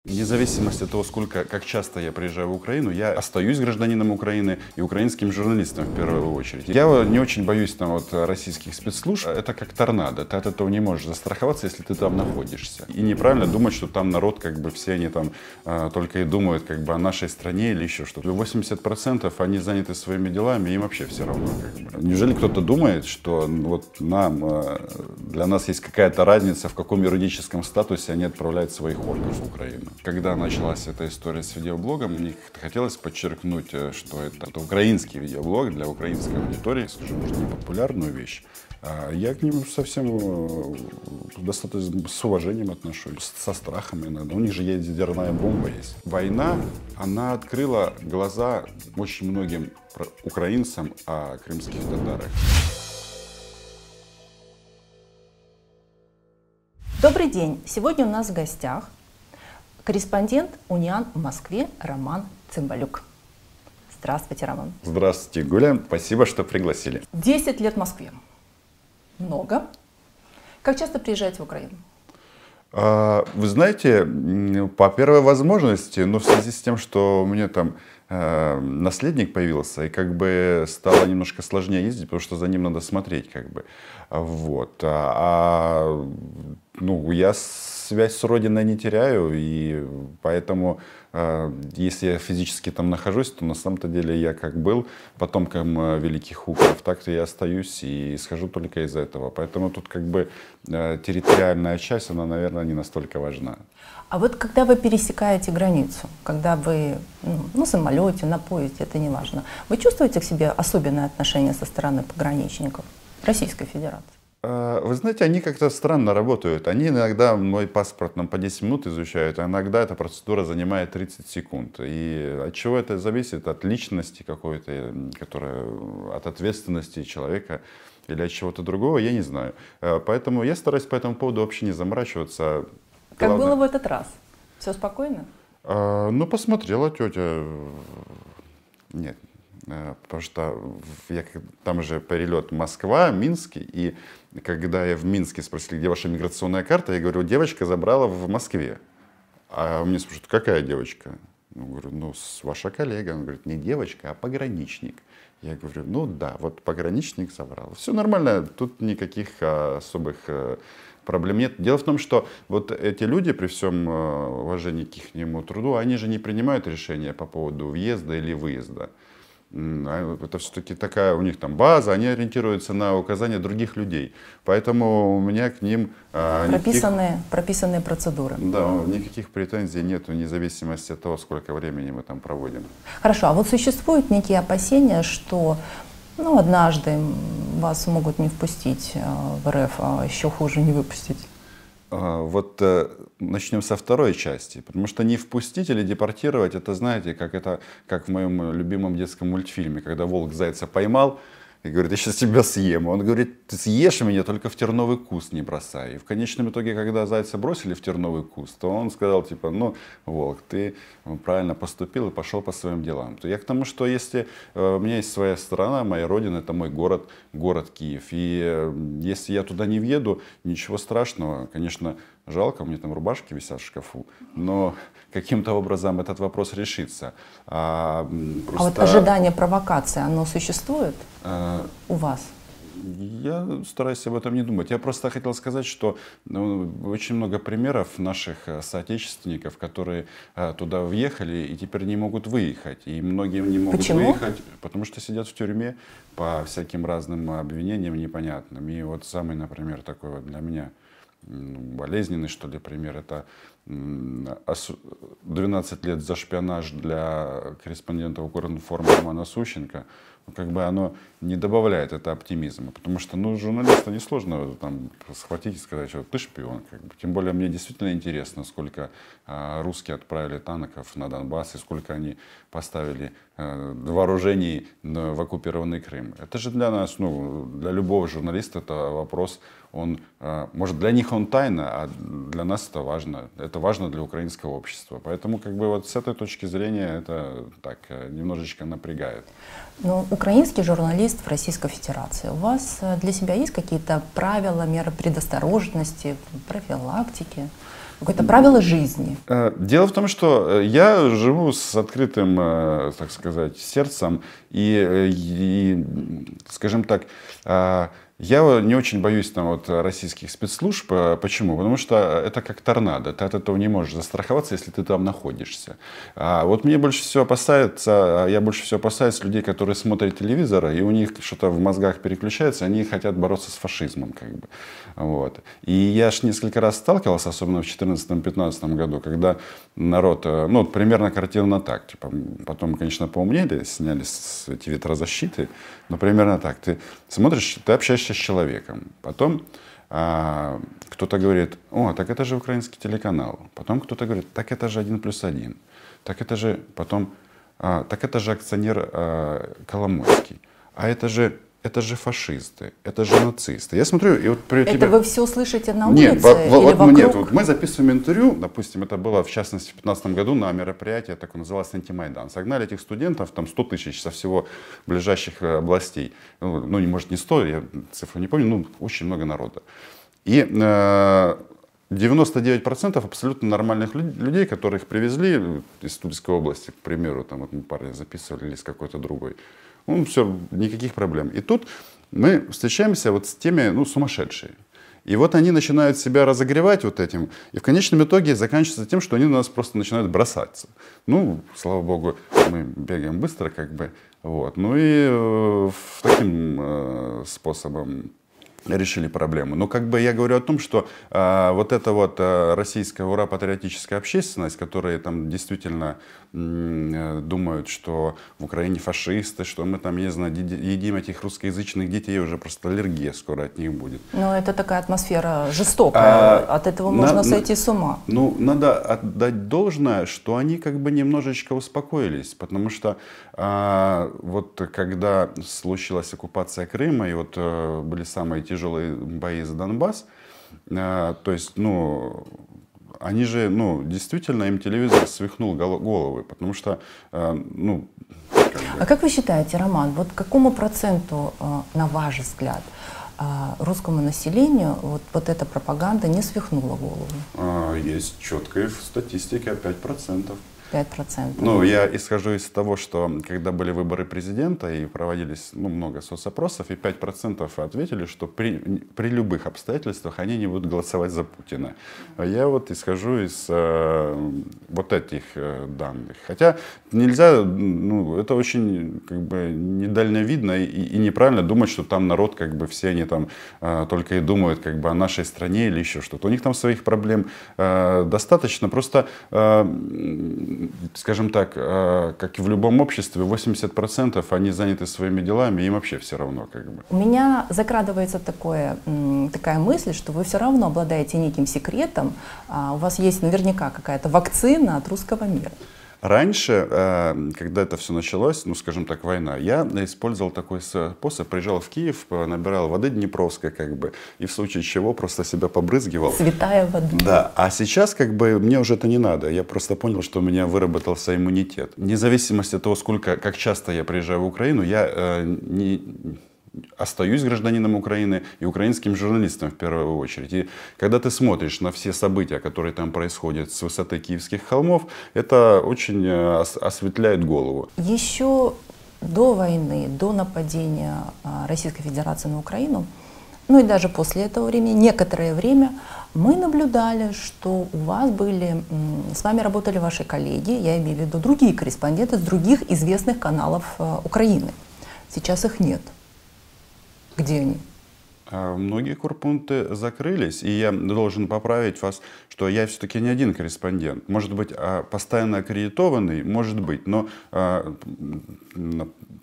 Вне зависимости от того, как часто я приезжаю в Украину, я остаюсь гражданином Украины и украинским журналистом в первую очередь. Я не очень боюсь российских спецслужб. Это как торнадо. Ты от этого не можешь застраховаться, если ты там находишься. И неправильно думать, что там народ, все они там только и думают о нашей стране или еще что-то. 80% они заняты своими делами, им вообще все равно. Неужели кто-то думает, что для нас есть какая-то разница, в каком юридическом статусе они отправляют своих органов в Украину? Когда началась эта история с видеоблогом, мне хотелось подчеркнуть, что это украинский видеоблог для украинской аудитории, скажем, может, не популярную вещь. Я к ним совсем достаточно с уважением отношусь, со страхом иногда. У них же ядерная бомба есть. Война, она открыла глаза очень многим украинцам о крымских татарах. Добрый день! Сегодня у нас в гостях корреспондент УНИАН в Москве Роман Цымбалюк. Здравствуйте, Роман. Здравствуйте, Гуля. Спасибо, что пригласили. 10 лет в Москве. Много. Как часто приезжаете в Украину? Вы знаете, по первой возможности, но в связи с тем, что у меня там наследник появился, и стало немножко сложнее ездить, потому что за ним надо смотреть, Вот. Я связь с родиной не теряю, и поэтому, если я физически там нахожусь, то на самом-то деле я как был потомком великих укров, так-то я остаюсь и схожу только из-за этого. Поэтому тут территориальная часть, она, наверное, не настолько важна. А вот когда вы пересекаете границу, когда вы на самолете, на поезде, это не важно, вы чувствуете к себе особенное отношение со стороны пограничников Российской Федерации? Вы знаете, они как-то странно работают. Они иногда мой паспорт по 10 минут изучают, а иногда эта процедура занимает 30 секунд. И от чего это зависит? От личности какой-то, от ответственности человека или от чего-то другого, я не знаю. Поэтому я стараюсь по этому поводу вообще не заморачиваться. Как было в этот раз? Все спокойно? Посмотрела тетя. Нет. Потому что там же перелет Москва, Минск, и когда я в Минске спросили, где ваша миграционная карта, я говорю, девочка забрала в Москве. А мне спрашивают, какая девочка? Я говорю, ваша коллега. Он говорит, не девочка, а пограничник. Я говорю, да, вот пограничник забрал. Все нормально, тут никаких особых проблем нет. Дело в том, что вот эти люди, при всем уважении к их труду, они же не принимают решения по поводу въезда или выезда. Это все-таки такая у них там база, они ориентируются на указания других людей. Поэтому у меня к ним прописанные процедуры. Да, никаких претензий нету, вне зависимости от того, сколько времени мы там проводим. Хорошо, а вот существуют некие опасения, что однажды вас могут не впустить в РФ, а еще хуже не выпустить? Вот начнем со второй части, потому что не впустить или депортировать, это знаете, как в моем любимом детском мультфильме, когда волк зайца поймал и говорит, я сейчас тебя съем. Он говорит, ты съешь меня, только в терновый куст не бросай. И в конечном итоге, когда зайца бросили в терновый куст, то он сказал, волк, ты правильно поступил и пошел по своим делам. То я к тому, что если у меня есть своя страна, моя родина, это мой город Киев. И если я туда не въеду, ничего страшного, конечно, жалко, у меня там рубашки висят в шкафу, но каким-то образом этот вопрос решится. А вот ожидание провокации, оно существует у вас? Я стараюсь об этом не думать. Я просто хотел сказать, что очень много примеров наших соотечественников, которые туда въехали и теперь не могут выехать. И многие не могут выехать, потому что сидят в тюрьме по всяким разным обвинениям непонятным. И вот самый, например, такой вот для меня болезненный, что ли, пример, это 12 лет за шпионаж для корреспондента Укринформа Романа Сущенко. Оно не добавляет это оптимизма, потому что журналиста несложно там схватить и сказать, что ты шпион. Тем более мне действительно интересно, сколько русские отправили танков на Донбасс и сколько они поставили вооружений в оккупированный Крым. Это же для нас, для любого журналиста это вопрос, может для них он тайна, а для нас это важно. Это важно для украинского общества. Поэтому вот с этой точки зрения это так немножечко напрягает. Украинский журналист в Российской Федерации. У вас для себя есть какие-то правила, меры предосторожности, профилактики? какое-то правило жизни? Дело в том, что я живу с открытым, так сказать, сердцем и, скажем так, я не очень боюсь там вот российских спецслужб. Почему? Потому что это как торнадо. Ты от этого не можешь застраховаться, если ты там находишься. Вот мне больше всего я больше всего опасаюсь людей, которые смотрят телевизор, и у них что-то в мозгах переключается, они хотят бороться с фашизмом. Как бы. Вот. И я ж несколько раз сталкивался, особенно в 2014-2015 году, когда народ, ну, примерно картина так. Типа, потом, конечно, поумнели, сняли эти ветрозащиты, но примерно так. Ты смотришь, ты общаешься с человеком. Потом кто-то говорит: о, так это же украинский телеканал. Потом кто-то говорит: так это же 1+1. Так это же потом, так это же акционер Коломойский. А это же фашисты, это же нацисты. Я смотрю, и вот при Это вы все слышите на улице? Нет, или вокруг? нет, вот мы записываем интервью, допустим, это было в частности в 2015 году на мероприятии, такое называлось «Антимайдан». Согнали этих студентов, там 100 тысяч со всего ближайших областей. Ну, может, не 100, я цифру не помню, ну, очень много народа. И 99% абсолютно нормальных людей, которых привезли из Тульской области, к примеру, там вот мы парня записывали или из какой-то другой. Ну, все, никаких проблем. И тут мы встречаемся вот с теми, ну, сумасшедшие. И вот они начинают себя разогревать вот этим. И в конечном итоге заканчивается тем, что они на нас просто начинают бросаться. Ну, слава богу, мы бегаем быстро, как бы. Вот. Ну и таким способом решили проблему. Но как бы я говорю о том, что вот эта вот российская ура-патриотическая общественность, которая там действительно думают, что в Украине фашисты, что мы там, не знаю, едим этих русскоязычных детей, уже просто аллергия скоро от них будет. Но это такая атмосфера жестокая, от этого можно сойти с ума. Ну, надо отдать должное, что они как бы немножечко успокоились, потому что вот когда случилась оккупация Крыма, и вот были самые тяжелые бои за Донбасс, то есть, ну, они же, ну, действительно, им телевизор свихнул головы, потому что, ну... А как вы считаете, Роман, вот какому проценту, на ваш взгляд, русскому населению вот эта пропаганда не свихнула голову? Есть четкая статистика, 5%. 5%. Ну, я исхожу из того, что когда были выборы президента и проводились, ну, много соцопросов, и 5% ответили, что при любых обстоятельствах они не будут голосовать за Путина. А я вот исхожу из вот этих данных. Хотя нельзя, ну, это очень как бы недальновидно и неправильно думать, что там народ, как бы все они там только и думают как бы о нашей стране или еще что-то. У них там своих проблем достаточно. Просто скажем так, как и в любом обществе, 80% они заняты своими делами, им вообще все равно. Как бы. У меня закрадывается такая мысль, что вы все равно обладаете неким секретом, у вас есть наверняка какая-то вакцина от русского мира. Раньше, когда это все началось, ну, скажем так, война, я использовал такой способ, приезжал в Киев, набирал воды Днепровской, как бы, и в случае чего просто себя побрызгивал. Святая вода. Да, а сейчас, как бы, мне уже это не надо. Я просто понял, что у меня выработался иммунитет. Вне зависимости от того, как часто я приезжаю в Украину, я остаюсь гражданином Украины и украинским журналистом в первую очередь. И когда ты смотришь на все события, которые там происходят с высоты Киевских холмов, это очень осветляет голову. Еще до войны, до нападения Российской Федерации на Украину, ну и даже после этого времени, некоторое время мы наблюдали, что у вас с вами работали ваши коллеги, я имею в виду другие корреспонденты с других известных каналов Украины. Сейчас их нет. Где они? Многие корпункты закрылись, и я должен поправить вас, что я все-таки не один корреспондент. Может быть, постоянно аккредитованный, может быть, но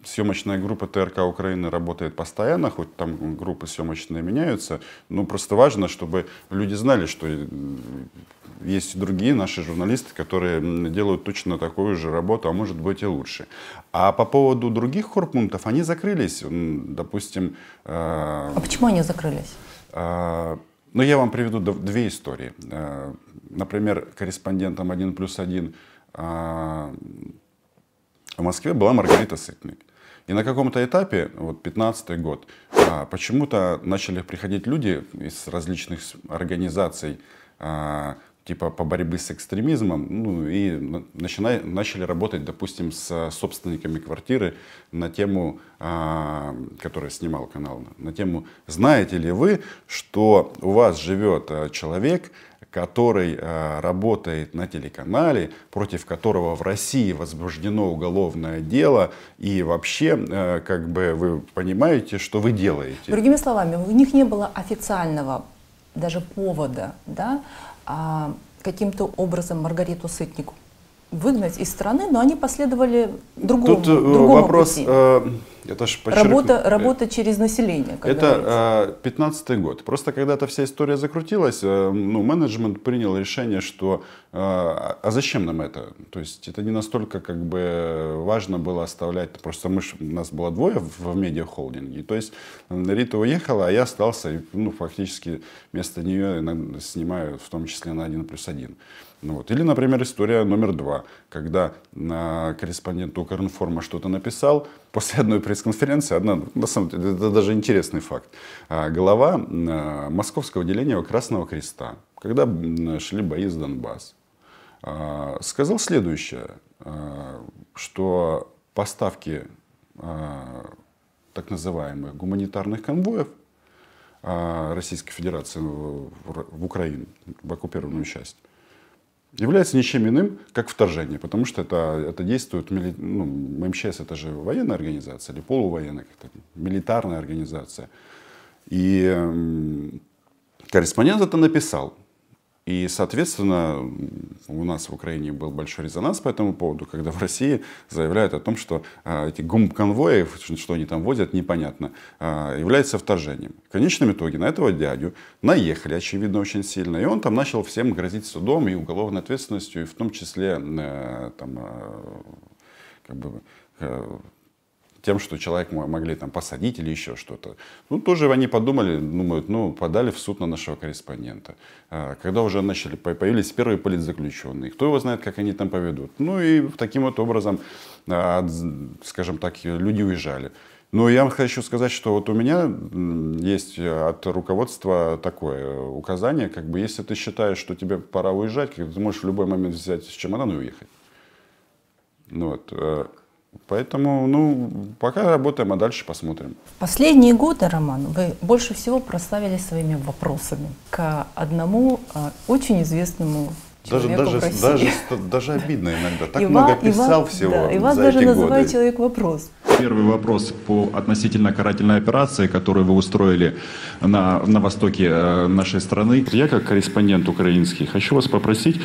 съемочная группа ТРК Украины работает постоянно, хоть там группы съемочные меняются, но просто важно, чтобы люди знали, что есть и другие наши журналисты, которые делают точно такую же работу, а может быть и лучше. А по поводу других корпунктов, они закрылись, допустим... А почему они закрылись? Ну, я вам приведу две истории. Например, корреспондентом 1+1 в Москве была Маргарита Сытник. И на каком-то этапе, вот 15-й год, почему-то начали приходить люди из различных организаций, типа по борьбе с экстремизмом, ну и начали работать, допустим, с собственниками квартиры на тему, который снимал канал, на тему, знаете ли вы, что у вас живет человек, который работает на телеканале, против которого в России возбуждено уголовное дело, и вообще, как бы вы понимаете, что вы делаете. Другими словами, у них не было официального даже повода, да, каким-то образом Маргариту Сытник выгнать из страны, но они последовали другому вопрос, пути. Это ж работа через население. Это 15-й год. Просто когда эта вся история закрутилась, ну, менеджмент принял решение, что а зачем нам это? То есть это не настолько как бы важно было оставлять. Просто у нас было двое в медиахолдинге. То есть Рита уехала, а я остался. И, ну, фактически вместо нее снимаю в том числе на 1+1. Ну, вот. Или, например, история номер 2, когда корреспондент Укринформа что-то написал, после одной пресс-конференции, на самом деле, это даже интересный факт, глава московского отделения Красного Креста, когда шли бои за Донбасс, сказал следующее, что поставки так называемых гуманитарных конвоев Российской Федерации в Украину, в оккупированную часть, является ничем иным, как вторжение, потому что это действует, ну, МЧС это же военная организация или полувоенная, как-то милитарная организация. И корреспондент это написал. И, соответственно, у нас в Украине был большой резонанс по этому поводу, когда в России заявляют о том, что эти гум-конвои, что они там возят, непонятно, является вторжением. В конечном итоге на этого дядю наехали, очевидно, очень сильно. И он там начал всем грозить судом и уголовной ответственностью, и в том числе там, как бы, тем, что человек могли там посадить или еще что-то. Ну, тоже они подумали, думают, ну, подали в суд на нашего корреспондента. Когда уже появились первые политзаключенные, кто его знает, как они там поведут. Ну, и таким вот образом, скажем так, люди уезжали. Но я вам хочу сказать, что вот у меня есть от руководства такое указание, как бы, если ты считаешь, что тебе пора уезжать, ты можешь в любой момент взять чемодан и уехать. Ну, вот. Поэтому, ну, пока работаем, а дальше посмотрим. В последние годы, Роман, вы больше всего прославились своими вопросами к одному очень известному человеку в России. Даже обидно иногда. Так много писал всего за эти годы. И вас даже называют человек-вопрос. Первый вопрос по относительно карательной операции, которую вы устроили на востоке нашей страны. Я, как корреспондент украинский, хочу вас попросить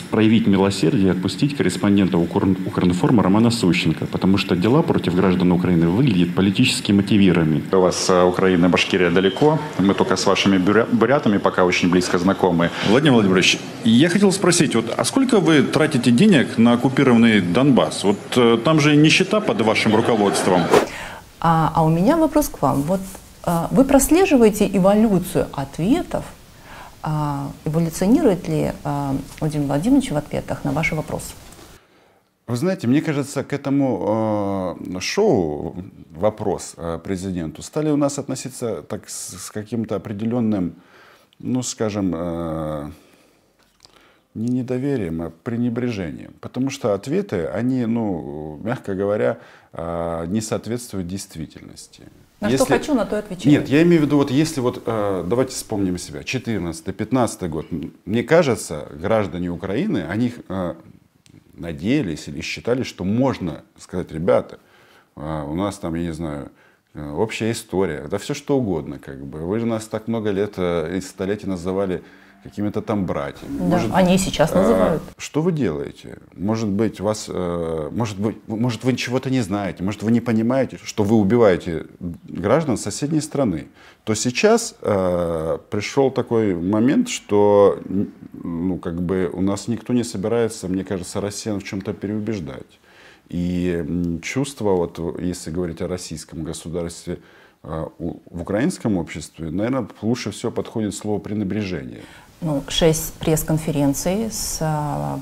проявить милосердие и отпустить корреспондента Укринформа Романа Сущенко, потому что дела против граждан Украины выглядят политически мотивированными. У вас Украина, Башкирия далеко. Мы только с вашими бурятами пока очень близко знакомы. Владимир Владимирович, я хотел спросить, вот, а сколько вы тратите денег на оккупированный Донбасс? Вот там же нищета под вашим руководством. А у меня вопрос к вам. Вот вы прослеживаете эволюцию ответов, эволюционирует ли Владимир Владимирович в ответах на ваши вопросы? Вы знаете, мне кажется, к этому шоу вопрос президенту стали у нас относиться так с каким-то определенным, ну, скажем, не недоверием, а пренебрежением. Потому что ответы, они, ну, мягко говоря, не соответствуют действительности. Что хочу, на то и отвечаю. Нет, я имею в виду, вот если вот, давайте вспомним себя, 14-15 год, мне кажется, граждане Украины, они надеялись или считали, что можно сказать, ребята, у нас там, я не знаю, общая история, да все что угодно, как бы. Вы же нас так много лет и столетий называли какими-то там братьями. Да, они сейчас называют. Что вы делаете? Может быть, может вы чего-то не знаете, может, вы не понимаете, что вы убиваете граждан соседней страны. То сейчас пришел такой момент, что, ну, как бы у нас никто не собирается, мне кажется, россиян в чем-то переубеждать. И чувство, вот, если говорить о российском государстве, в украинском обществе, наверное, лучше всего подходит слово «пренебрежение». Ну, 6 пресс-конференций с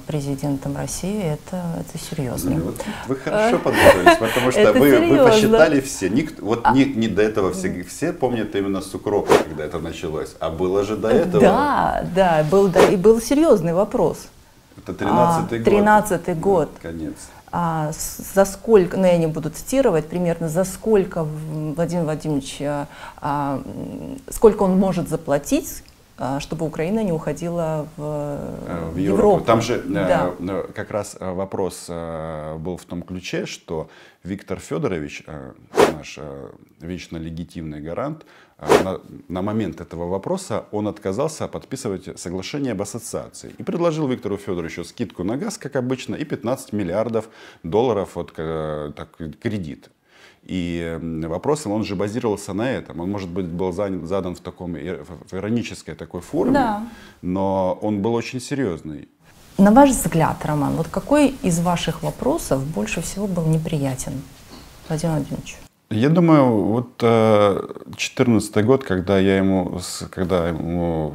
президентом России, это серьезно. Вот вы хорошо подготовились, потому что вы посчитали все. Не до этого все помнят именно с укропа, когда это началось. А было же до этого. Да, был серьезный вопрос. Это 13-й год. 13-й год. Конец. За сколько, ну я не буду цитировать, примерно за сколько Владимир Владимирович, сколько он может заплатить, чтобы Украина не уходила в Европу. Там же как раз вопрос был в том ключе, что Виктор Федорович, наш вечно легитимный гарант, на момент этого вопроса он отказался подписывать соглашение об ассоциации и предложил Виктору Федоровичу скидку на газ, как обычно, и 15 миллиардов долларов кредит. И вопросом он же базировался на этом. Он, может быть, был задан в иронической такой форме, да. Но он был очень серьезный. На ваш взгляд, Роман, вот какой из ваших вопросов больше всего был неприятен Владимиру Владимировичу? Я думаю, вот 2014 год, когда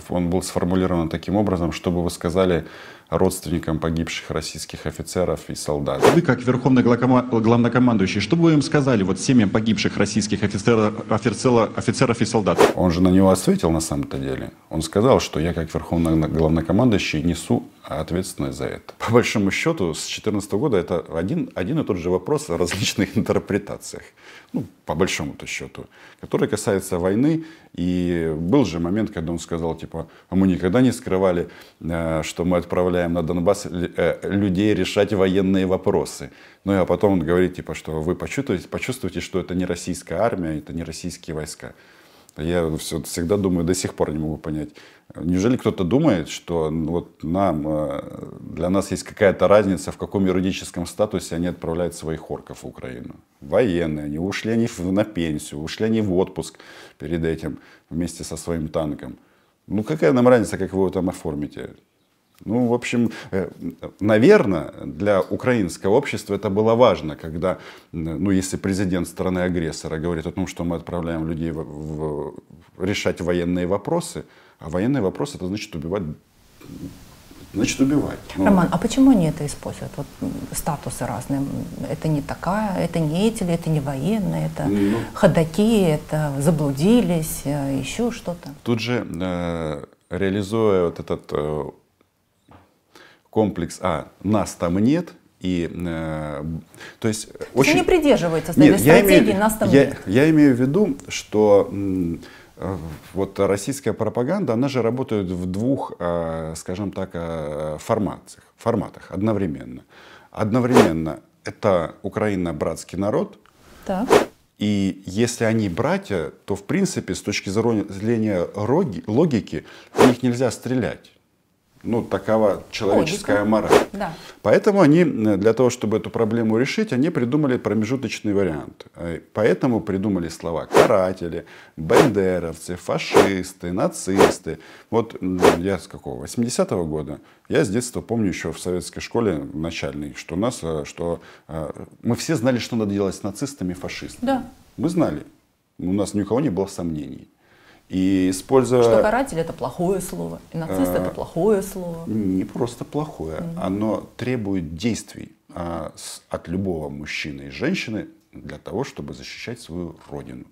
он был сформулирован таким образом, чтобы вы сказали родственникам погибших российских офицеров и солдат. Вы, как верховный главнокомандующий, что бы вы им сказали вот семьям погибших российских офицеров и солдат? Он же на него ответил на самом-то деле. Он сказал, что я, как верховный главнокомандующий, несу ответственность за это. По большому счету, с 2014 года это один и тот же вопрос о различных интерпретациях. Ну, по большому-то счету, который касается войны. И был же момент, когда он сказал, типа, а мы никогда не скрывали, что мы отправляем на Донбасс людей решать военные вопросы. Ну, а потом он говорит, типа, что вы почувствуете, что это не российская армия, это не российские войска. Я всегда думаю, до сих пор не могу понять. Неужели кто-то думает, что вот для нас есть какая-то разница, в каком юридическом статусе они отправляют своих орков в Украину? Военные, они ушли на пенсию, ушли они в отпуск перед этим вместе со своим танком. Ну какая нам разница, как вы его там оформите? Ну, в общем, наверное, для украинского общества это было важно, когда, ну, если президент страны-агрессора говорит о том, что мы отправляем людей решать военные вопросы, а военные вопросы — это значит убивать. Значит, убивать. Роман, а почему они это используют? Вот статусы разные. Это не такая, это не эти, это не военные, это ходаки, это заблудились, еще что-то. Тут же, реализуя вот этот комплекс, нас там нет, и, то есть очень... Они придерживаются стратегии, нас там нет. Я имею в виду, что вот российская пропаганда, она же работает в двух, скажем так, форматах одновременно. Одновременно это Украина братский народ, так. И если они братья, то в принципе с точки зрения логики в них нельзя стрелять. Ну, такова человеческая мораль. Да. Поэтому они, для того, чтобы эту проблему решить, они придумали промежуточный вариант. Поэтому придумали слова каратели, бандеровцы, фашисты, нацисты. Вот я с какого? 80-го года. Я с детства помню еще в советской школе начальной, что мы все знали, что надо делать с нацистами и фашистами. Да. Мы знали. У нас ни у кого не было сомнений. И используя... Что каратель — это плохое слово, и нацист — это плохое слово. Не просто плохое, оно требует действий от любого мужчины и женщины для того, чтобы защищать свою родину.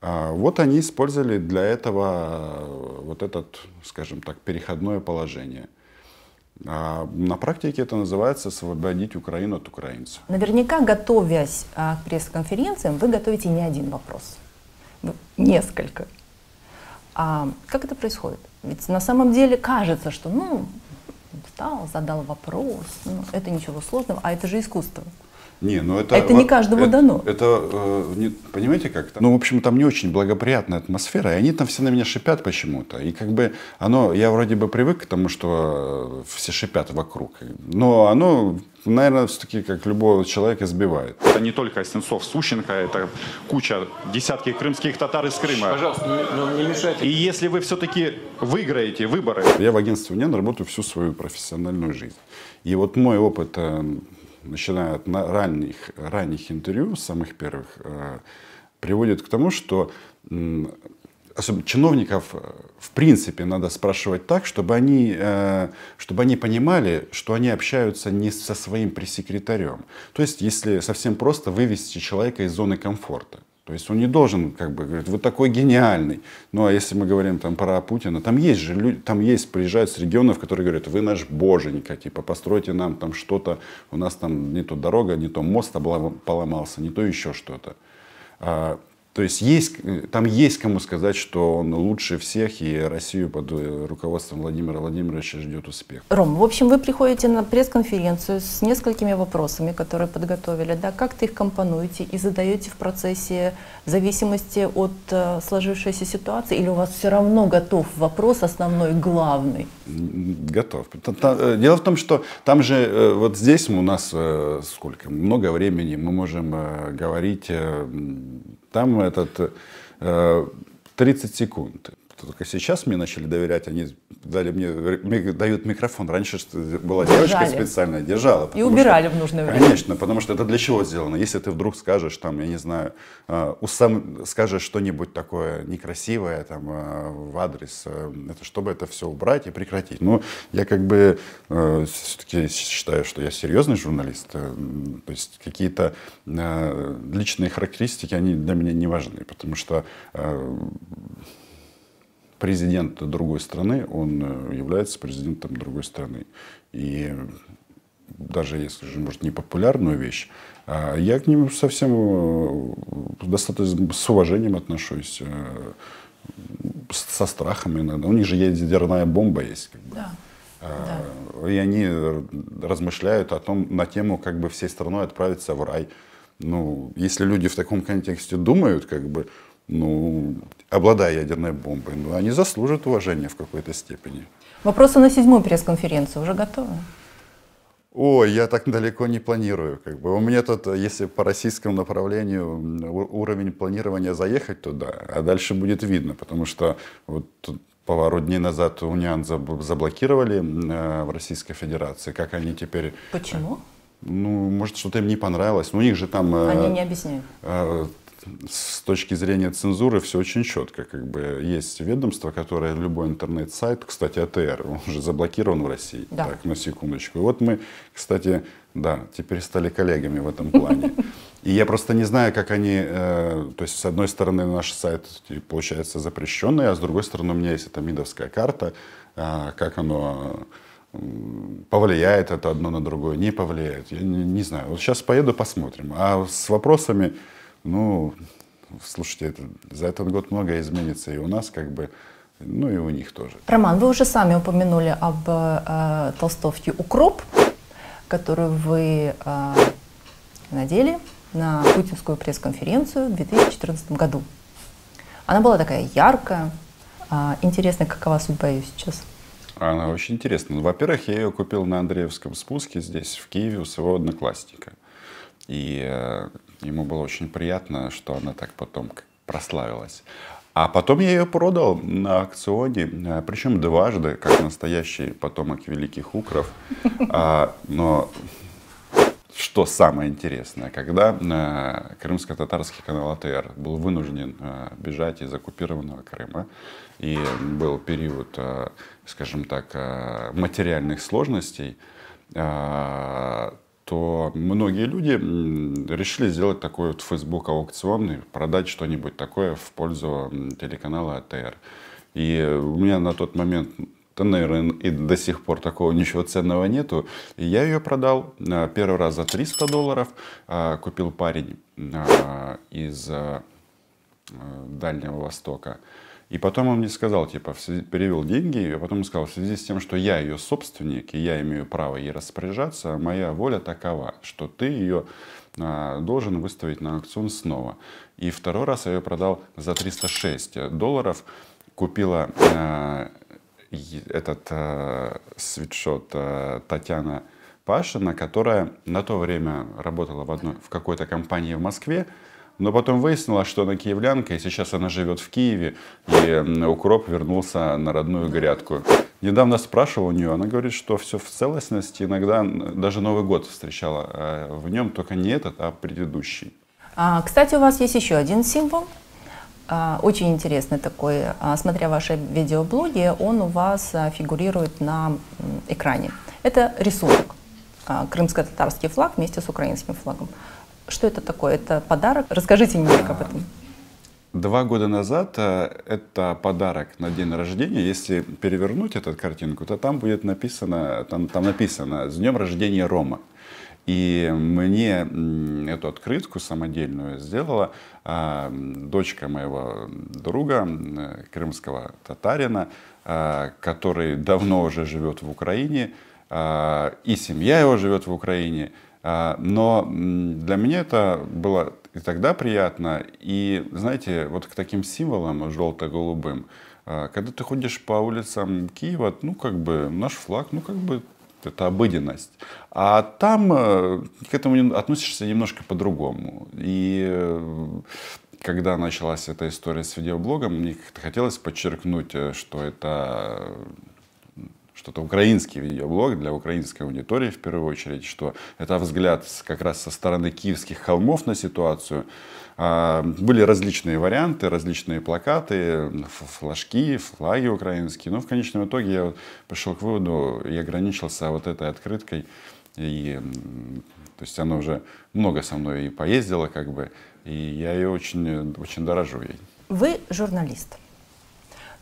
Вот они использовали для этого вот этот, скажем так, переходное положение. На практике это называется «освободить Украину от украинцев». Наверняка, готовясь к пресс-конференциям, вы готовите не один вопрос, несколько. А как это происходит? Ведь на самом деле кажется, что встал, задал вопрос, это ничего сложного, а это же искусство. Это не каждому дано. Понимаете как-то? В общем, там не очень благоприятная атмосфера, и они там все на меня шипят почему-то. И я вроде бы привык к тому, что все шипят вокруг. Но оно, наверное, все-таки, как любого человека, сбивает. Это не только Сенцов, Сущенко, это десятки крымских татар из Крыма. Пожалуйста, не мешайте. И если вы все-таки выиграете выборы... Я в агентстве УНИАН работаю всю свою профессиональную жизнь. И вот мой опыт, начиная от ранних интервью, самых первых, приводит к тому, что особенно чиновников, в принципе, надо спрашивать так, чтобы они понимали, что они общаются не со своим пресс-секретарем. То есть, если совсем просто вывести человека из зоны комфорта. То есть он не должен как бы говорить, вы такой гениальный. Ну а если мы говорим там про Путина, там есть же люди, там есть, приезжают с регионов, которые говорят, вы наш боженька, типа постройте нам там что-то, у нас там не то дорога, не то мост поломался, не то еще что-то. То есть, там есть кому сказать, что он лучше всех, и Россию под руководством Владимира Владимировича ждет успех. Ром, в общем, вы приходите на пресс-конференцию с несколькими вопросами, которые подготовили, да, как ты их компонуете и задаете в процессе в зависимости от сложившейся ситуации, или у вас все равно готов вопрос основной, главный? Готов. Дело в том, что там же, вот здесь у нас сколько, много времени, мы можем говорить, там 30 секунд. Только сейчас мне начали доверять, они дают микрофон. Раньше была девочка специальная, держала. И убирали в нужное время. Конечно, потому что это для чего сделано? Если ты вдруг скажешь, там, я не знаю, скажешь что-нибудь такое некрасивое там, в адрес, это, чтобы это все убрать и прекратить. Но я как бы все-таки считаю, что я серьезный журналист. То есть какие-то личные характеристики, они для меня не важны, потому что президент другой страны, он является президентом другой страны. И даже если же, может, не популярную вещь, я к ним совсем достаточно с уважением отношусь, со страхом иногда. У них же ядерная бомба есть. Как бы. Да. И они размышляют на тему, как бы всей страной отправиться в рай. Ну, если люди в таком контексте думают, как бы, ну, обладая ядерной бомбой, ну, они заслужат уважения в какой-то степени. Вопросы на 7-ю пресс-конференцию уже готовы? Ой, я так далеко не планирую. Как бы. У меня тут, если по российскому направлению уровень планирования заехать туда, а дальше будет видно, потому что вот пару дней назад УНИАН заблокировали в Российской Федерации. Как они теперь... Почему? Ну, может, что-то им не понравилось. Но у них же там... Они не объясняют. С точки зрения цензуры все очень четко. Как бы есть ведомство, которое любой интернет-сайт, кстати, АТР, он уже заблокирован в России. Да. Так, на секундочку. И вот мы, кстати, да, теперь стали коллегами в этом плане. И я просто не знаю, как они... То есть, с одной стороны, наш сайт, получается, запрещенный, а с другой стороны, у меня есть эта МИДовская карта, как оно... повлияет это одно на другое, не повлияет. Я не знаю. Вот сейчас поеду, посмотрим. А с вопросами... Ну, слушайте, за этот год многое изменится и у нас, как бы, ну и у них тоже. Роман, вы уже сами упомянули об толстовке «Укроп», которую вы надели на путинскую пресс-конференцию в 2014 году. Она была такая яркая. Интересно, какова судьба ее сейчас? Она очень интересная. Во-первых, я ее купил на Андреевском спуске здесь, в Киеве, у своего одноклассника. И ему было очень приятно, что она так потом прославилась. А потом я ее продал на аукционе, причем дважды, как настоящий потомок великих укров. Но что самое интересное, когда крымско-татарский канал АТР был вынужден бежать из оккупированного Крыма, и был период, скажем так, материальных сложностей, то многие люди решили сделать такой вот Facebook аукцион, продать что-нибудь такое в пользу телеканала АТР. И у меня на тот момент, наверное, и до сих пор такого ничего ценного нету. И я ее продал первый раз за $300, купил парень из Дальнего Востока. И потом он мне сказал, типа, перевел деньги, а потом сказал, в связи с тем, что я ее собственник, и я имею право ей распоряжаться, моя воля такова, что ты ее должен выставить на аукцион снова. И второй раз я ее продал за $306. Купила этот свитшот Татьяна Пашина, которая на то время работала в какой-то компании в Москве, но потом выяснилось, что она киевлянка, и сейчас она живет в Киеве, и укроп вернулся на родную грядку. Недавно спрашивал у нее, она говорит, что все в целостности, иногда даже Новый год встречала в нем, только не этот, а предыдущий. Кстати, у вас есть еще один символ. Очень интересный такой, смотря ваши видеоблоги, он у вас фигурирует на экране. Это рисунок, крымско-татарский флаг вместе с украинским флагом. Что это такое? Это подарок? Расскажите немного об этом. 2 года назад это подарок на день рождения. Если перевернуть эту картинку, то там будет написано, там написано «С днем рождения, Рома». И мне эту открытку самодельную сделала дочка моего друга, крымского татарина, который давно уже живет в Украине, и семья его живет в Украине. Но для меня это было и тогда приятно, и, знаете, вот к таким символам желто-голубым, когда ты ходишь по улицам Киева, ну, как бы, наш флаг, ну, как бы, это обыденность. А там к этому относишься немножко по-другому. И когда началась эта история с видеоблогом, мне как-то хотелось подчеркнуть, что это украинский видеоблог для украинской аудитории в первую очередь, что это взгляд как раз со стороны киевских холмов на ситуацию. Были различные варианты, различные плакаты, флажки, флаги украинские. Но в конечном итоге я пришел к выводу и ограничился вот этой открыткой. И, то есть она уже много со мной и поездила, как бы, и я ее очень, очень дорожу ей. Вы журналист.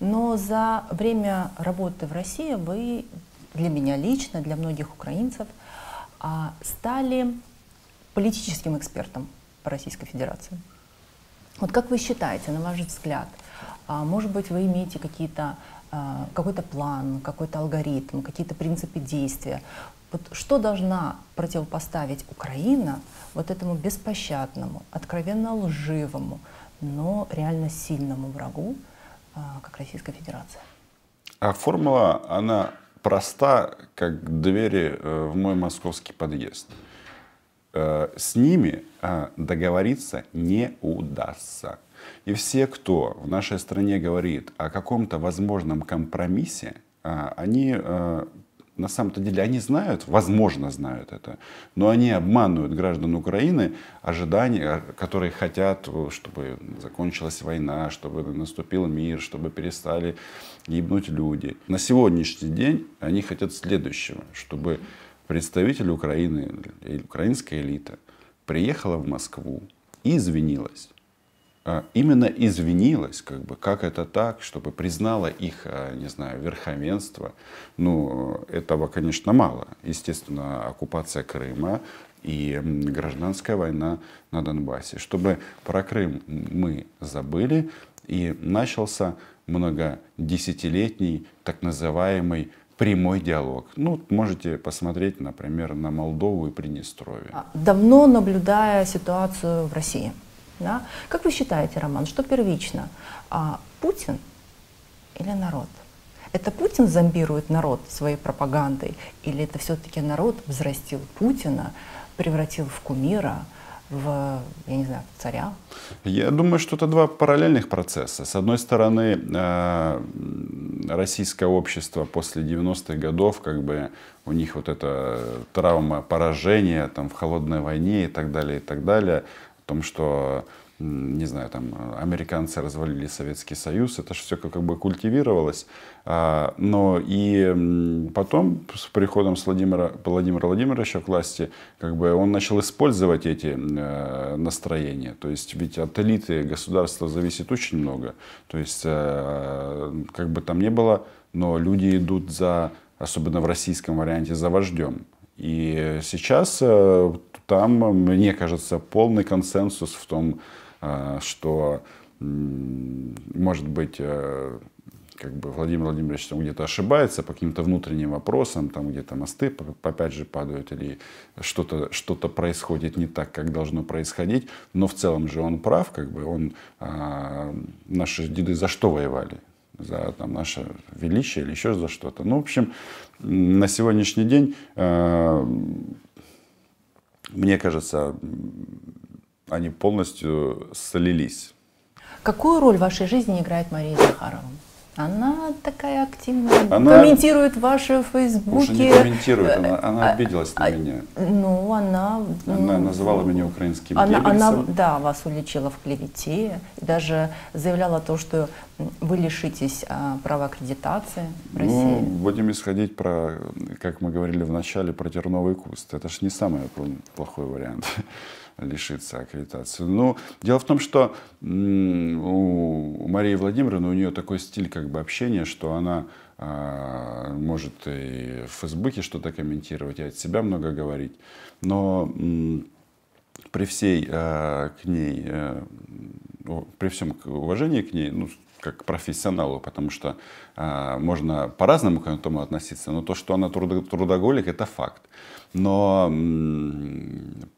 Но за время работы в России вы, для меня лично, для многих украинцев, стали политическим экспертом по Российской Федерации. Вот как вы считаете, на ваш взгляд, может быть, вы имеете какой-то план, какой-то алгоритм, какие-то принципы действия? Вот что должна противопоставить Украина вот этому беспощадному, откровенно лживому, но реально сильному врагу, как Российская Федерация? А формула, она проста, как двери в мой московский подъезд. С ними договориться не удастся. И все, кто в нашей стране говорит о каком-то возможном компромиссе, они на самом-то деле, они знают, возможно знают это, но они обманывают граждан Украины, ожидания, которые хотят, чтобы закончилась война, чтобы наступил мир, чтобы перестали гибнуть люди. На сегодняшний день они хотят следующего, чтобы представитель Украины, украинская элита приехала в Москву и извинилась. Именно извинилась, как это так, чтобы признала их, не знаю, верховенство. Ну, этого, конечно, мало. Естественно, оккупация Крыма и гражданская война на Донбассе. Чтобы про Крым мы забыли, и начался многодесятилетний так называемый прямой диалог. Ну, можете посмотреть, например, на Молдову и Приднестровье. Давно наблюдая ситуацию в России, да? Как вы считаете, Роман, что первично, Путин или народ? Это Путин зомбирует народ своей пропагандой, или это все-таки народ взрастил Путина, превратил в кумира, в, я не знаю, в царя? Я думаю, что это два параллельных процесса. С одной стороны, российское общество после 90-х годов, у них вот эта травма поражения там, в холодной войне и так далее, о том, что, не знаю, там, американцы развалили Советский Союз, это же все культивировалось. Но и потом, с приходом Владимира Владимировича к власти, он начал использовать эти настроения. То есть, ведь от элиты государства зависит очень много. То есть, как бы там ни было, но люди идут особенно в российском варианте, за вождем. И сейчас там, мне кажется, полный консенсус в том, что, может быть, Владимир Владимирович где-то ошибается по каким-то внутренним вопросам, там где-то мосты опять же падают или что-то происходит не так, как должно происходить, но в целом же он прав, наши деды за что воевали? За там, наше величие или еще за что-то. Ну, в общем, на сегодняшний день, мне кажется, они полностью слились. Какую роль в вашей жизни играет Мария Захарова? Она такая активная, Она комментирует ваши фейсбуки. Уже не комментирует, она обиделась на меня. Ну, она называла меня украинским она, Геббельсом. да, вас уличила в клевете, и даже заявляла то, что вы лишитесь права аккредитации в России. Ну, будем исходить про, как мы говорили в начале, про терновый куст. Это же не самый плохой вариант лишиться аккредитации. Ну, дело в том, что у Марии Владимировны, у нее такой стиль как бы общения, что она может и в Фейсбуке что-то комментировать, и от себя много говорить. Но при всей к ней, при всем уважении к ней, ну, как к профессионалу, потому что можно по-разному к этому относиться, но то, что она трудоголик, это факт. Но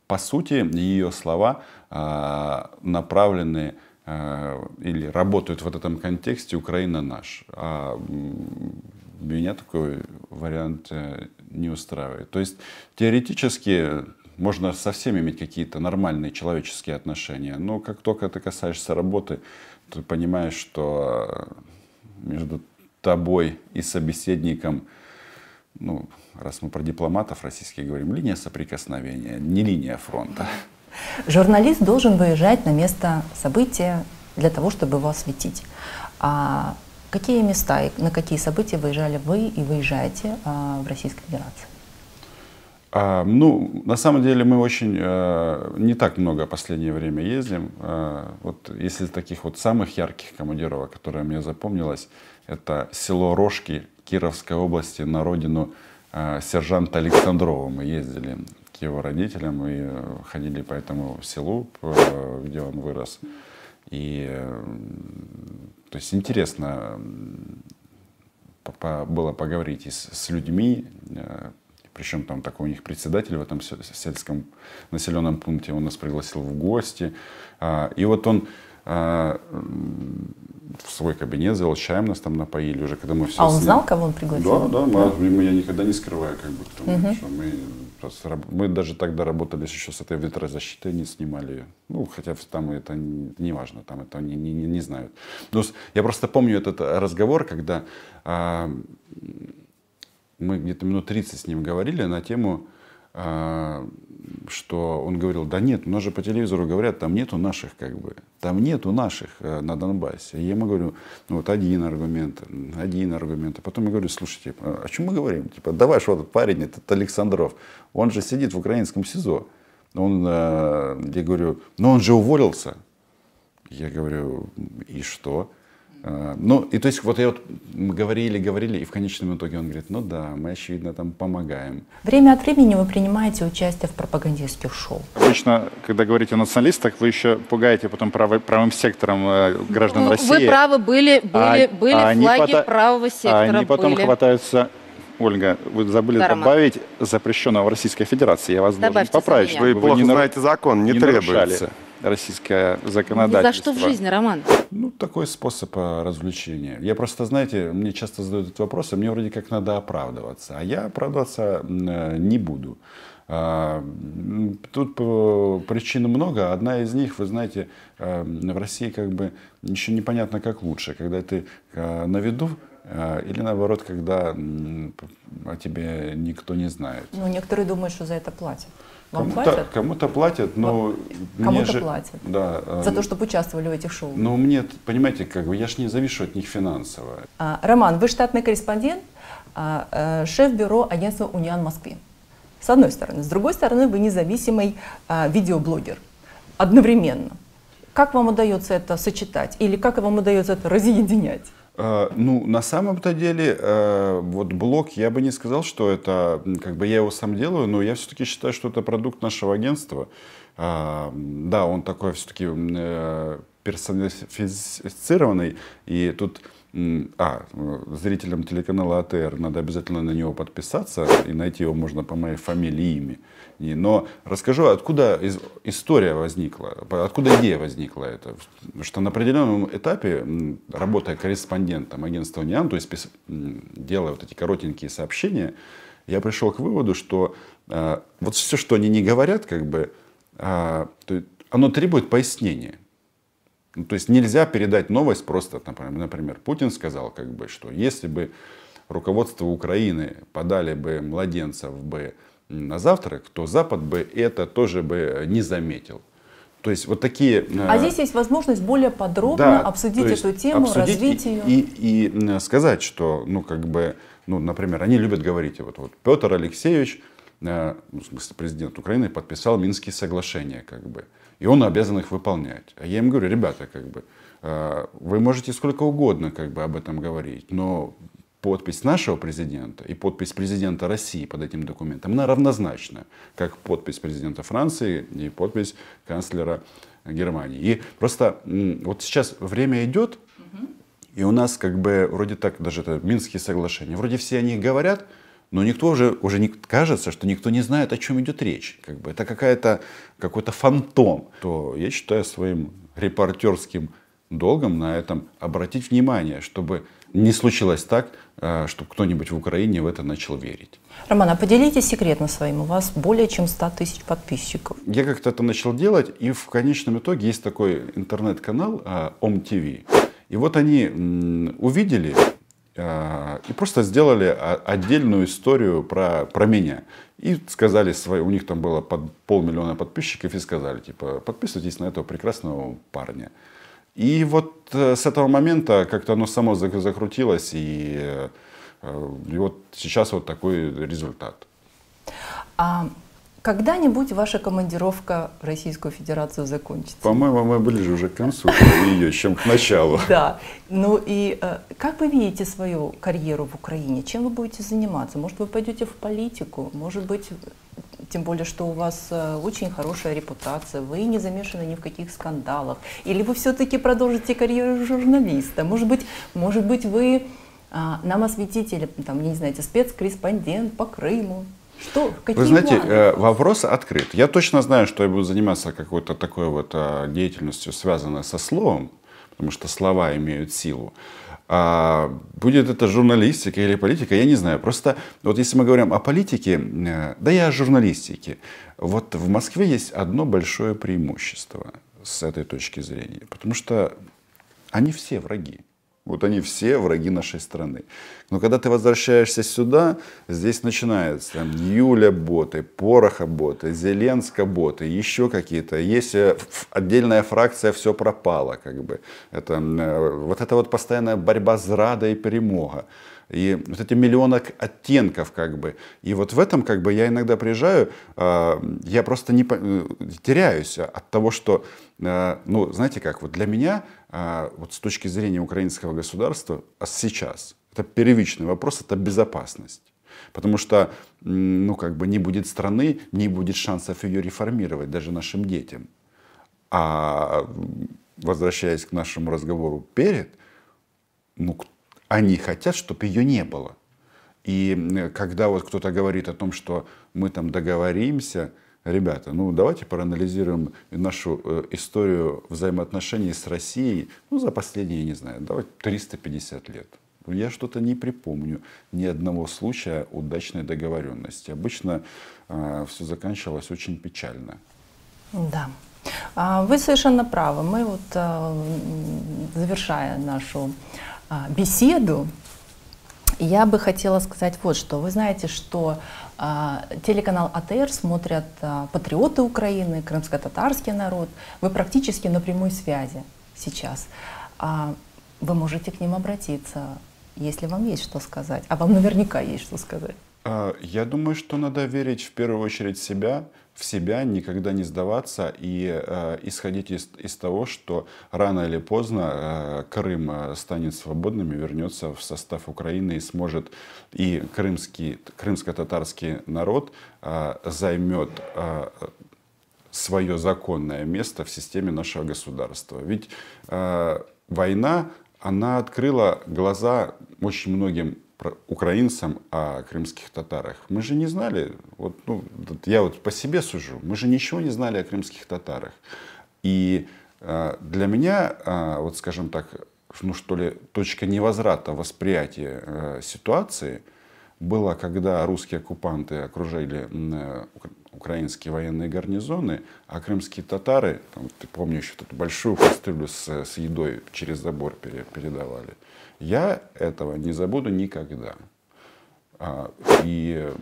по сути ее слова направлены или работают в этом контексте «Украина наш». А меня такой вариант не устраивает. То есть теоретически можно со всеми иметь какие-то нормальные человеческие отношения, но как только ты касаешься работы, ты понимаешь, что между тобой и собеседником, ну, раз мы про дипломатов российских говорим, линия соприкосновения, не линия фронта. Журналист должен выезжать на место события для того, чтобы его осветить. А какие места и на какие события выезжали вы и выезжаете в Российской Федерации? Ну, на самом деле мы очень не так много в последнее время ездим. Вот если таких вот самых ярких командировок, которые мне запомнилось, это село Рожки Кировской области на родину сержанта Александрова. Мы ездили к его родителям и ходили по этому селу, где он вырос. И то есть интересно было поговорить и с людьми. Причем там такой у них председатель в этом сельском населенном пункте, он нас пригласил в гости. И вот он в свой кабинет завел чаем, нас там напоили уже, когда мы все. А он знал, кого он пригласил? Да, я никогда не скрываю, как бы, потому что мы даже тогда работали еще с этой ветрозащитой, не снимали ее. Ну, хотя там это не важно, там это не знают. Но я просто помню этот разговор, когда мы где-то минут 30 с ним говорили на тему, что он говорил, да нет, у нас же по телевизору говорят, там нету наших, как бы, там нету наших на Донбассе. И я ему говорю, ну вот один аргумент. А потом я говорю, слушайте, о чем мы говорим? Типа, да ваш вот парень, этот Александров, он же сидит в украинском СИЗО. Я говорю, но он же уволился. Я говорю, и что? Ну, и то есть вот мы говорили, и в конечном итоге он говорит, ну да, мы, очевидно, там помогаем. Время от времени вы принимаете участие в пропагандистских шоу. Обычно, когда говорите о националистах, вы еще пугаете потом правым сектором граждан России. Вы правы, были флаги правого сектора. Они потом хватаются... Ольга, вы забыли добавить запрещенного в Российской Федерации. Я вас должен поправить. Вы плохо знаете закон, не требуется. Российское законодательство. Ни за что в жизни, Роман. Ну, такой способ развлечения. Я просто, знаете, мне часто задают этот вопрос, и мне вроде как надо оправдываться. А я оправдываться не буду. Тут причин много. Одна из них, вы знаете, в России как бы еще непонятно, как лучше. Когда ты на виду, или наоборот, когда о тебе никто не знает. Ну, некоторые думают, что за это платят. Кому-то платят, но кому-то платят. Да, за то, чтобы участвовали в этих шоу. Ну, мне, понимаете, как бы я ж не завишу от них финансово. Роман, вы штатный корреспондент, шеф бюро агентства «Униан» в Москве. С одной стороны. С другой стороны, вы независимый видеоблогер. Одновременно. Как вам удается это сочетать? Или как вам удается это разъединять? Ну, на самом-то деле, вот блог, я бы не сказал, что это, как бы я его сам делаю, но я все-таки считаю, что это продукт нашего агентства. Да, он такой все-таки персонифицированный, и тут зрителям телеканала АТР надо обязательно на него подписаться, и найти его можно по моей фамилии и имени. Но расскажу, откуда история возникла, откуда идея возникла. Это, что на определенном этапе, работая корреспондентом агентства «Униан», то есть делая вот эти коротенькие сообщения, я пришел к выводу, что вот все, что они не говорят, как бы, оно требует пояснения. Ну, то есть нельзя передать новость просто, например, Путин сказал, как бы, что если бы руководство Украины подали бы младенцев бы на завтрак, то Запад бы это тоже бы не заметил. То есть вот такие... А здесь есть возможность более подробно обсудить эту тему, развить ее. И сказать, что, ну, как бы, ну, например, они любят говорить, вот Петр Алексеевич, в смысле президент Украины, подписал Минские соглашения, как бы, и он обязан их выполнять. А я им говорю, ребята, как бы, вы можете сколько угодно, как бы, об этом говорить, но подпись нашего президента и подпись президента России под этим документом, она равнозначна, как подпись президента Франции и подпись канцлера Германии. И просто вот сейчас время идет, и у нас как бы вроде так, даже это Минские соглашения, вроде все о них говорят, но никто уже не кажется, что никто не знает, о чем идет речь. Как бы это какой-то фантом. То я считаю своим репортерским долгом на этом обратить внимание, чтобы не случилось так, чтобы кто-нибудь в Украине в это начал верить. Роман, а поделитесь секретом своим. У вас более чем 100 тысяч подписчиков. Я как-то это начал делать, и в конечном итоге есть такой интернет-канал ОМ-ТВ. И вот они увидели и просто сделали отдельную историю про меня. И сказали, у них там было под 500 000 подписчиков, и сказали, типа, подписывайтесь на этого прекрасного парня. И вот с этого момента как-то оно само закрутилось, и вот сейчас вот такой результат. А когда-нибудь ваша командировка в Российскую Федерацию закончится? По-моему, мы ближе уже к концу ее, чем к началу. Да. Ну и как вы видите свою карьеру в Украине? Чем вы будете заниматься? Может, вы пойдете в политику? Может быть, тем более, что у вас очень хорошая репутация, вы не замешаны ни в каких скандалах. Или вы все-таки продолжите карьеру журналиста? Может быть, вы нам осветите, там, я не знаю, спецкорреспондент по Крыму? Что? Какие Вы знаете, планы? вопрос открыт. Я точно знаю, что я буду заниматься какой-то такой вот деятельностью, связанной со словом, потому что слова имеют силу. Будет это журналистика или политика, я не знаю. Просто вот если мы говорим о политике, да и о журналистике, вот в Москве есть одно большое преимущество с этой точки зрения, потому что они все враги. Вот они все враги нашей страны. Но когда ты возвращаешься сюда, здесь начинаются Юля боты, Пороха боты, Зеленска боты, еще какие-то. Есть отдельная фракция «Все пропало». Как бы. Вот это вот постоянная борьба с зрадой и перемога. И вот эти миллионы оттенков, как бы. И вот в этом, как бы, я иногда приезжаю, я просто не теряюсь от того, что, ну, знаете как, вот для меня, вот с точки зрения украинского государства, сейчас, это первичный вопрос, это безопасность. Потому что, ну, как бы, не будет страны, не будет шансов ее реформировать даже нашим детям. А возвращаясь к нашему разговору перед, ну, они хотят, чтобы ее не было. И когда вот кто-то говорит о том, что мы там договоримся, ребята, ну давайте проанализируем нашу историю взаимоотношений с Россией, ну за последние, я не знаю, давайте 350 лет. Я что-то не припомню ни одного случая удачной договоренности. Обычно все заканчивалось очень печально. Да. Вы совершенно правы. Мы вот, завершая нашу беседу, я бы хотела сказать вот что. Вы знаете, что телеканал АТР смотрят патриоты Украины, крымско-татарский народ. Вы практически на прямой связи сейчас. Вы можете к ним обратиться, если вам есть что сказать. А вам наверняка есть что сказать. Я думаю, что надо верить в первую очередь в себя, никогда не сдаваться и исходить из того, что рано или поздно Крым станет свободным и вернется в состав Украины и сможет, и крымско-татарский народ займет свое законное место в системе нашего государства. Ведь война, она открыла глаза очень многим украинцам о крымских татарах. Мы же не знали, вот, ну, я вот по себе сужу, мы же ничего не знали о крымских татарах. И для меня, вот скажем так, ну что ли, точка невозврата восприятия ситуации была, когда русские оккупанты окружили украинские военные гарнизоны, а крымские татары, там, ты помнишь, еще тут большую кастрюлю с едой через забор передавали. Я этого не забуду никогда. И,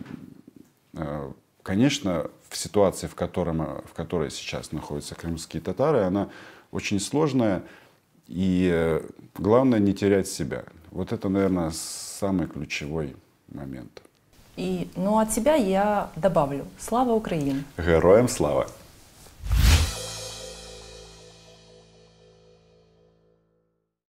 конечно, в ситуации, в которой сейчас находятся крымские татары, она очень сложная. И главное не терять себя. Вот это, наверное, самый ключевой момент. И, от себя я добавлю: слава Украине! Героям слава!